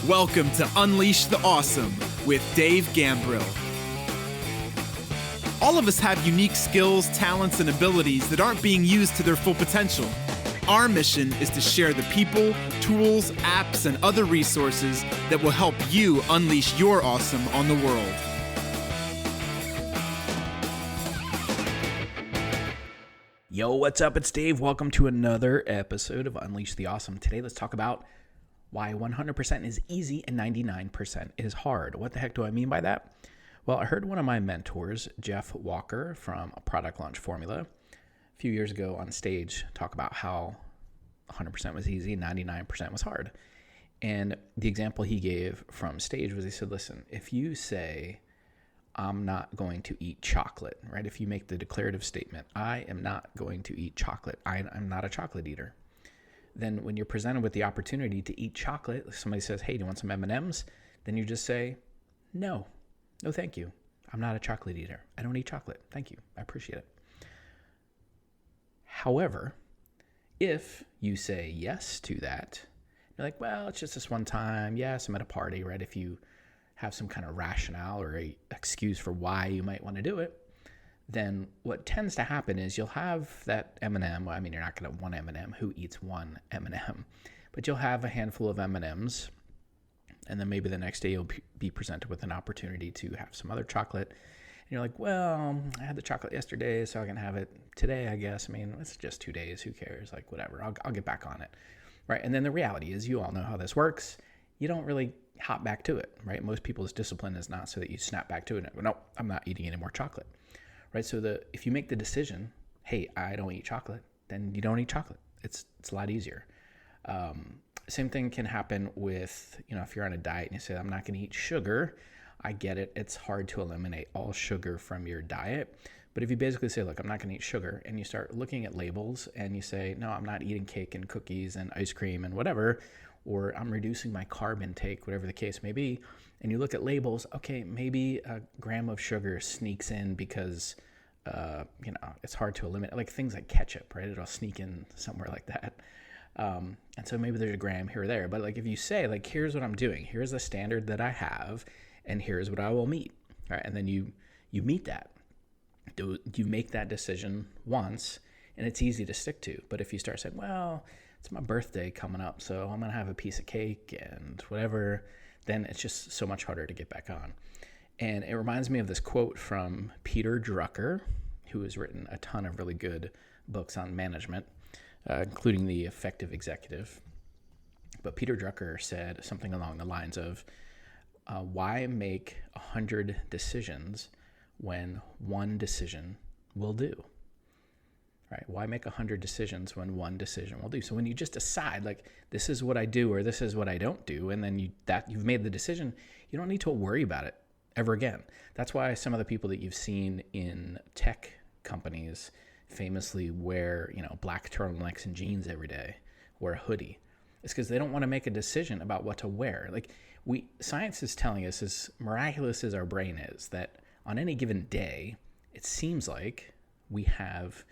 Welcome to Unleash the Awesome with Dave Gambrill. All of us have unique skills, talents, and abilities that aren't being used to their full potential. Our mission is to share the people, tools, apps, and other resources that will help you unleash your awesome on the world. Yo, what's up? It's Dave. Welcome to another episode of Unleash the Awesome. Today, let's talk about why 100% is easy and 99% is hard. What the heck do I mean by that? Well, I heard one of my mentors, Jeff Walker from Product Launch Formula, a few years ago on stage talk about how 100% was easy and 99% was hard. And the example he gave from stage was he said, listen, if you say, I'm not going to eat chocolate, right? If you make the declarative statement, I am not going to eat chocolate. I'm not a chocolate eater. Then when you're presented with the opportunity to eat chocolate, if somebody says, hey, do you want some M&Ms? Then you just say, no, thank you. I'm not a chocolate eater. I don't eat chocolate. Thank you. I appreciate it. However, if you say yes to that, you're like, well, it's just this one time. Yes, I'm at a party, right? If you have some kind of rationale or a excuse for why you might want to do it, then what tends to happen is you'll have that M&M. Well, I mean, you're not going to one M&M. Who eats one M&M? But you'll have a handful of M&Ms, and then maybe the next day you'll be presented with an opportunity to have some other chocolate. And you're like, well, I had the chocolate yesterday, so I can have it today, I guess. I mean, it's just 2 days. Who cares? Like, whatever. I'll get back on it, right? And then the reality is you all know how this works. You don't really hop back to it, right? Most people's discipline is not so that you snap back to it and go, no, I'm not eating any more chocolate. Right, so if you make the decision, hey, I don't eat chocolate, then you don't eat chocolate. It's a lot easier. Same thing can happen with, if you're on a diet and you say, I'm not going to eat sugar. I get it. It's hard to eliminate all sugar from your diet. But if you basically say, look, I'm not going to eat sugar, and you start looking at labels and you say, no, I'm not eating cake and cookies and ice cream and whatever, or I'm reducing my carb intake, whatever the case may be, and you look at labels, okay, maybe a gram of sugar sneaks in because, it's hard to eliminate, like things like ketchup, right? It'll sneak in somewhere like that. And so maybe there's a gram here or there. But like if you say, like, here's what I'm doing, here's the standard that I have, and here's what I will meet, right? And then you meet that. You make that decision once, and it's easy to stick to. But if you start saying, well, it's my birthday coming up, so I'm going to have a piece of cake and whatever, then it's just so much harder to get back on. And it reminds me of this quote from Peter Drucker, who has written a ton of really good books on management, including The Effective Executive. But Peter Drucker said something along the lines of, why make 100 decisions when one decision will do? Right? Why make 100 decisions when one decision will do? So when you just decide, like, this is what I do or this is what I don't do, and then you've made the decision, you don't need to worry about it ever again. That's why some of the people that you've seen in tech companies famously wear, black turtlenecks and jeans every day, wear a hoodie. It's because they don't want to make a decision about what to wear. Like, science is telling us, as miraculous as our brain is, that on any given day, it seems like we have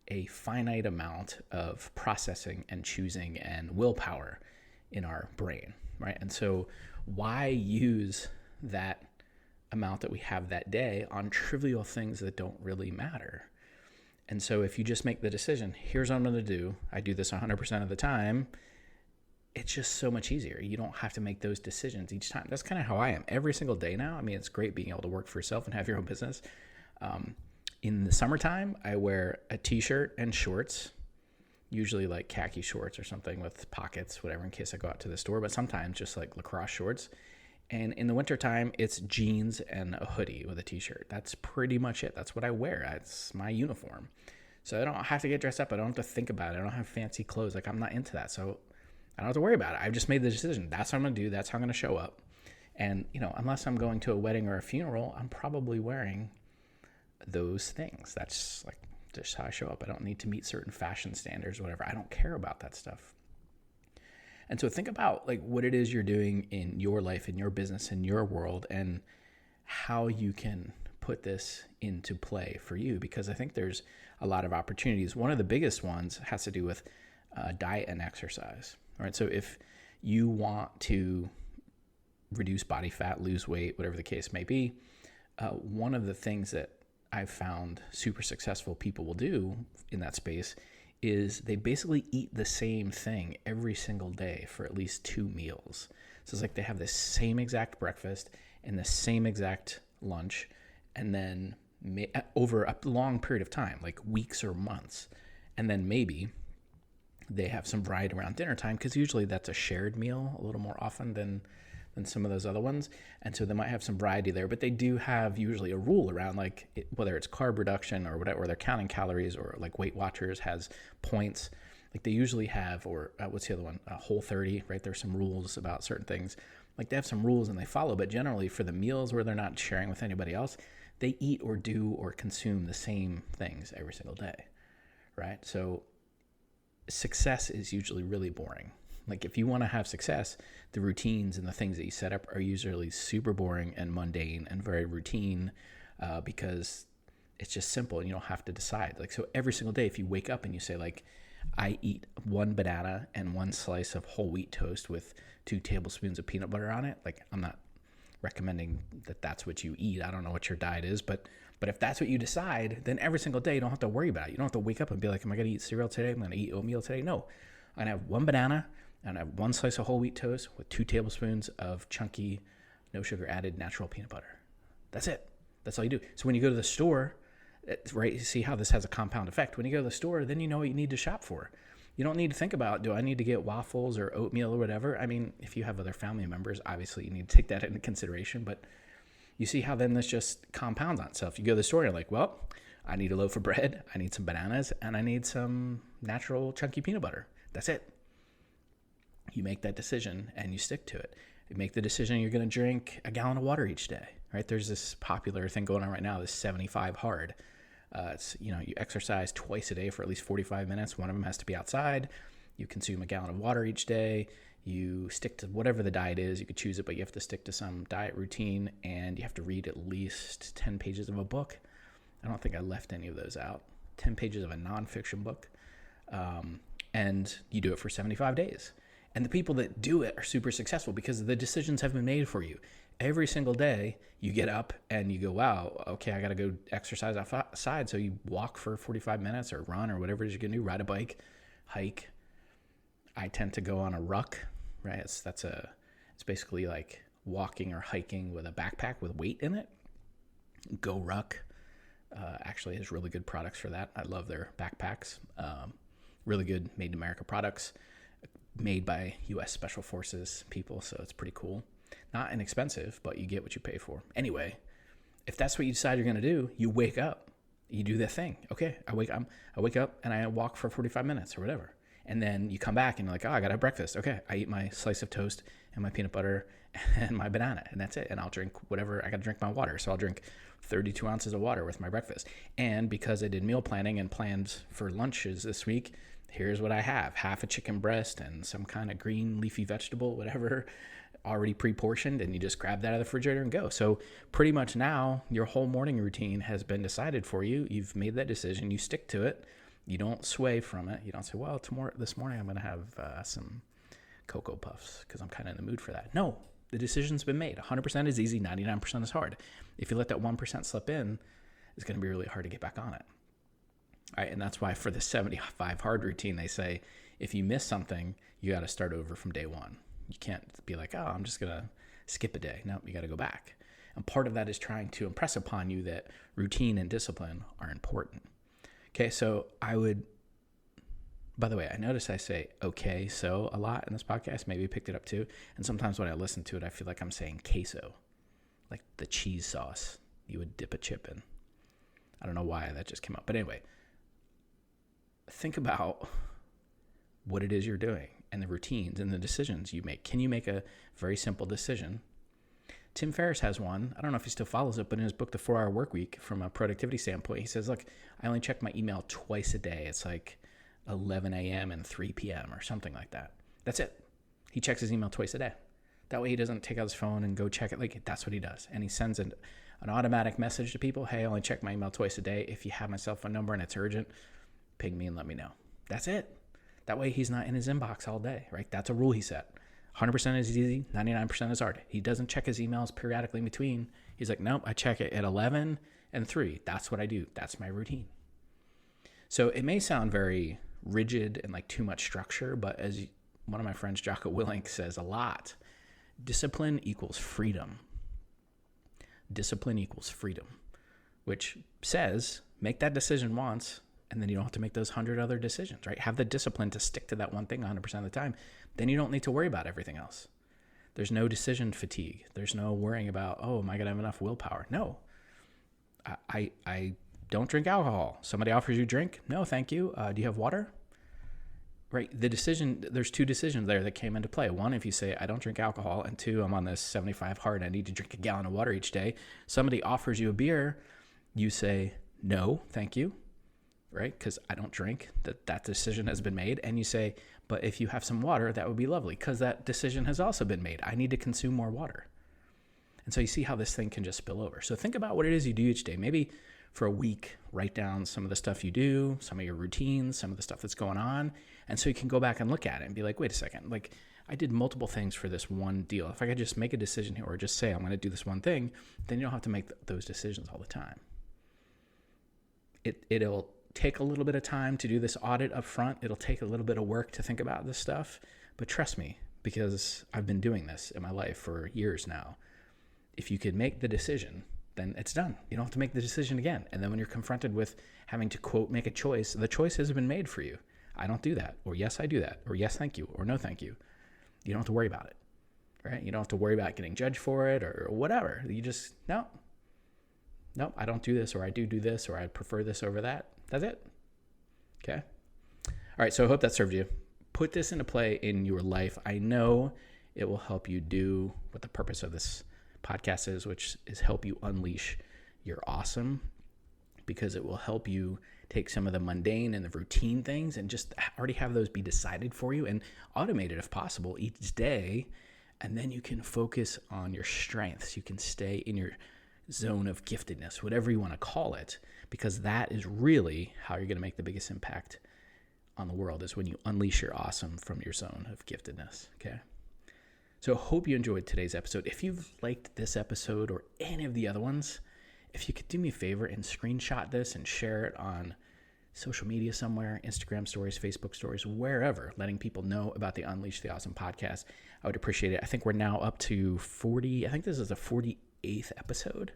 a finite amount of processing and choosing and willpower in our brain, right? And so why use that amount that we have that day on trivial things that don't really matter? And so if you just make the decision, here's what I'm going to do, I do this 100% of the time, it's just so much easier. You don't have to make those decisions each time. That's kind of how I am every single day now. I mean, it's great being able to work for yourself and have your own business. In the summertime, I wear a t-shirt and shorts, usually like khaki shorts or something with pockets, whatever, in case I go out to the store, but sometimes just like lacrosse shorts. And in the wintertime, it's jeans and a hoodie with a t-shirt. That's pretty much it. That's what I wear. That's my uniform. So I don't have to get dressed up. I don't have to think about it. I don't have fancy clothes. Like, I'm not into that. So I don't have to worry about it. I've just made the decision. That's what I'm going to do. That's how I'm going to show up. And, unless I'm going to a wedding or a funeral, I'm probably wearing those things. That's like just how I show up. I don't need to meet certain fashion standards or whatever. I don't care about that stuff. And so think about like what it is you're doing in your life, in your business, in your world, and how you can put this into play for you, because I think there's a lot of opportunities. One of the biggest ones has to do with diet and exercise. All right. So if you want to reduce body fat, lose weight, whatever the case may be. One of the things that I've found super successful people will do in that space is they basically eat the same thing every single day for at least 2 meals. So it's like they have the same exact breakfast and the same exact lunch, and then over a long period of time, like weeks or months, and then maybe they have some variety around dinner time, because usually that's a shared meal a little more often than some of those other ones. And so they might have some variety there, but they do have usually a rule around whether it's carb reduction or whatever, or they're counting calories, or like Weight Watchers has points. Like they usually have, or what's the other one? Whole30, right? There's some rules about certain things. Like they have some rules and they follow, but generally for the meals where they're not sharing with anybody else, they eat or do or consume the same things every single day, right? So success is usually really boring. Like if you want to have success, the routines and the things that you set up are usually super boring and mundane and very routine, because it's just simple and you don't have to decide. Like, so every single day, if you wake up and you say like, I eat 1 banana and 1 slice of whole wheat toast with 2 tablespoons of peanut butter on it. Like, I'm not recommending that that's what you eat. I don't know what your diet is, but if that's what you decide, then every single day you don't have to worry about it. You don't have to wake up and be like, am I going to eat cereal today? I'm going to eat oatmeal today? No. I'm going to have 1 banana and I have 1 slice of whole wheat toast with 2 tablespoons of chunky, no sugar added natural peanut butter. That's it. That's all you do. So when you go to the store, right, you see how this has a compound effect. When you go to the store, then you know what you need to shop for. You don't need to think about, do I need to get waffles or oatmeal or whatever? I mean, if you have other family members, obviously you need to take that into consideration, but you see how then this just compounds on itself. You go to the store, you're like, well, I need a loaf of bread, I need some bananas, and I need some natural chunky peanut butter. That's it. You make that decision and you stick to it. You make the decision you're going to drink a gallon of water each day, right? There's this popular thing going on right now, this 75 hard. It's, you exercise twice a day for at least 45 minutes. One of them has to be outside. You consume a gallon of water each day. You stick to whatever the diet is. You could choose it, but you have to stick to some diet routine, and you have to read at least 10 pages of a book. I don't think I left any of those out. 10 pages of a nonfiction book. And you do it for 75 days. And the people that do it are super successful because the decisions have been made for you. Every single day you get up and you go, wow, okay, I got to go exercise outside. So you walk for 45 minutes or run or whatever it is you can do, ride a bike, hike. I tend to go on a ruck, right? It's basically like walking or hiking with a backpack with weight in it. Go Ruck actually has really good products for that. I love their backpacks. Really good made in America products, made by U.S. Special Forces people, so it's pretty cool. Not inexpensive, but you get what you pay for. Anyway, if that's what you decide you're going to do, you wake up, you do that thing. Okay, I wake up and I walk for 45 minutes or whatever. And then you come back and you're like, oh, I got to have breakfast. Okay, I eat my slice of toast and my peanut butter and my banana, and that's it. And I'll drink whatever, I got to drink my water. So I'll drink 32 ounces of water with my breakfast. And because I did meal planning and planned for lunches this week, here's what I have: half a chicken breast and some kind of green leafy vegetable, whatever, already pre-portioned, and you just grab that out of the refrigerator and go. So pretty much now your whole morning routine has been decided for you. You've made that decision. You stick to it. You don't sway from it. You don't say, well, this morning I'm going to have some Cocoa Puffs because I'm kind of in the mood for that. No, the decision's been made. 100% is easy. 99% is hard. If you let that 1% slip in, it's going to be really hard to get back on it. All right, and that's why for the 75 hard routine, they say if you miss something, you got to start over from day one. You can't be like, oh, I'm just going to skip a day. No, you got to go back. And part of that is trying to impress upon you that routine and discipline are important. Okay, so by the way, I notice I say okay, so a lot in this podcast. Maybe you picked it up too. And sometimes when I listen to it, I feel like I'm saying queso, like the cheese sauce you would dip a chip in. I don't know why that just came up. But anyway, think about what it is you're doing and the routines and the decisions you make. Can you make a very simple decision? Tim Ferriss has one. I don't know if he still follows it, but in his book, The 4-Hour Workweek, from a productivity standpoint, he says, look, I only check my email twice a day. It's like 11 a.m. and 3 p.m. or something like that. That's it. He checks his email twice a day. That way he doesn't take out his phone and go check it. Like, that's what he does. And he sends an automatic message to people. Hey, I only check my email twice a day. If you have my cell phone number and it's urgent, ping me and let me know. That's it. That way he's not in his inbox all day, right? That's a rule he set. 100% is easy, 99% is hard. He doesn't check his emails periodically in between. He's like, nope, I check it at 11 and 3. That's what I do. That's my routine. So it may sound very rigid and like too much structure, but as one of my friends, Jocko Willink, says a lot, discipline equals freedom. Discipline equals freedom, which says make that decision once, and then you don't have to make those 100 other decisions, right? Have the discipline to stick to that one thing 100% of the time. Then you don't need to worry about everything else. There's no decision fatigue. There's no worrying about, oh, am I going to have enough willpower? No. I don't drink alcohol. Somebody offers you a drink. No, thank you. Do you have water? Right. The decision, there's 2 decisions there that came into play. One, if you say, I don't drink alcohol, and 2, I'm on this 75 hard, I need to drink a gallon of water each day. Somebody offers you a beer. You say, no, thank you. Right? Because I don't drink. That decision has been made. And you say, but if you have some water, that would be lovely, because that decision has also been made. I need to consume more water. And so you see how this thing can just spill over. So think about what it is you do each day. Maybe for a week, write down some of the stuff you do, some of your routines, some of the stuff that's going on. And so you can go back and look at it and be like, wait a second, like I did multiple things for this one deal. If I could just make a decision here or just say I'm going to do this one thing, then you don't have to make those decisions all the time. It'll take a little bit of time to do this audit up front. It'll take a little bit of work to think about this stuff. But trust me, because I've been doing this in my life for years now, if you could make the decision, then it's done. You don't have to make the decision again. And then when you're confronted with having to, quote, make a choice, the choice has been made for you. I don't do that, or yes, I do that, or yes, thank you, or no, thank you. You don't have to worry about it, right? You don't have to worry about getting judged for it or whatever. You just, no, I don't do this, or I do this, or I prefer this over that. That's it. Okay. All right. So I hope that served you. Put this into play in your life. I know it will help you do what the purpose of this podcast is, which is help you unleash your awesome, because it will help you take some of the mundane and the routine things and just already have those be decided for you and automated if possible each day. And then you can focus on your strengths. You can stay in your zone of giftedness, whatever you want to call it, because that is really how you're going to make the biggest impact on the world, is when you unleash your awesome from your zone of giftedness. Okay. So hope you enjoyed today's episode. If you've liked this episode or any of the other ones, if you could do me a favor and screenshot this and share it on social media somewhere, Instagram stories, Facebook stories, wherever, letting people know about the Unleash the Awesome podcast, I would appreciate it. I think we're now up to 40. I think this is the 48th episode.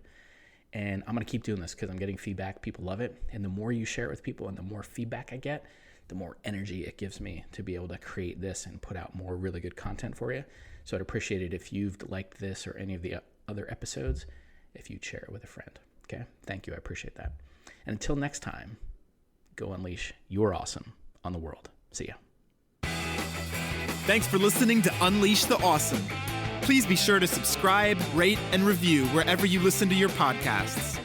And I'm going to keep doing this because I'm getting feedback. People love it. And the more you share it with people and the more feedback I get, the more energy it gives me to be able to create this and put out more really good content for you. So I'd appreciate it if you've liked this or any of the other episodes, if you'd share it with a friend. Okay? Thank you. I appreciate that. And until next time, go unleash your awesome on the world. See ya. Thanks for listening to Unleash the Awesome. Please be sure to subscribe, rate, and review wherever you listen to your podcasts.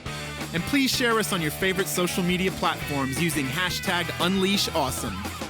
And please share us on your favorite social media platforms using #UnleashAwesome.